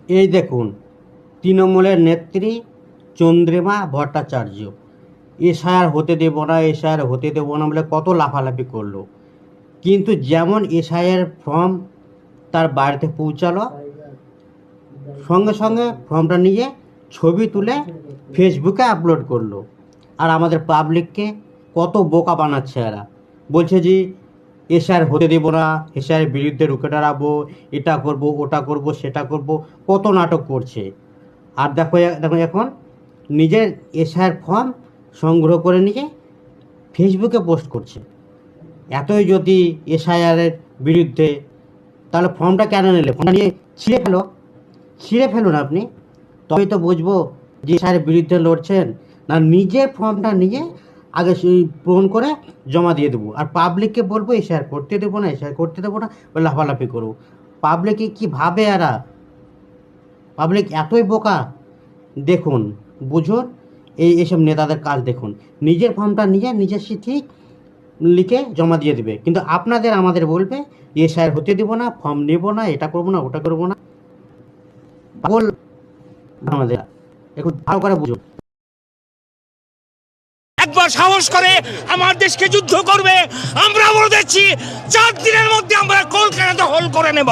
এই দেখুন, তৃণমূলের নেত্রী চন্দ্রিমা ভট্টাচার্য এসআইআর হতে দেব না, এসআইআর হতে দেবো না বলে কত লাফালাফি করলো। কিন্তু যেমন এসআইআর ফর্ম তার বাড়িতে পৌঁছালো, সঙ্গে সঙ্গে ফর্মটা নিয়ে ছবি তুলে ফেসবুকে আপলোড করলো। আর আমাদের পাবলিককে কত বোকা বানাচ্ছে এরা। বলছে যে এসআইআর হতে দেবো না, এসআইআর বিরুদ্ধে রুখে দাঁড়াবো, এটা করব, ওটা করব, সেটা করব, কত নাটক করছে। আর দেখো দেখো এখন নিজের এসআইআর ফর্ম সংগ্রহ করে নিয়ে ফেসবুকে পোস্ট করছে। এতই যদি এসআইআরের বিরুদ্ধে, তাহলে ফর্মটা কেন নিলে? ফর্মটা নিয়ে ছিঁড়ে ফেলুন আপনি, তবেই তো বুঝবো যে এসআইআরের বিরুদ্ধে লড়ছেন। না, নিজের ফর্মটা নিয়ে আগে সেই পূরণ করে জমা দিয়ে দেবো, আর পাবলিককে বলবো এসআইআর করতে দেবো না, এসআইআর করতে দেবো না, লাফালাফি করবো। পাবলিকে কি ভাবে এরা? পাবলিক এতই বোকা। দেখুন, বুঝুন, এইসব নেতাদের কাজ দেখুন। নিজের ফর্মটা নিয়ে নিজের ঠিক লিখে জমা দিয়ে দেবে, কিন্তু আপনাদের আমাদের বলবে এসআইআর হতে দেবো না, ফর্ম নেব না, এটা করবো না, ওটা করবো না। পাগল আমাদের, একটু ভালো করে বুঝুন। একবার সাহস করে আমার দেশকে যুদ্ধ করবে, আমরা বলে দিচ্ছি 4 দিনের মধ্যে আমরা কলকাতা দখল করে নেব।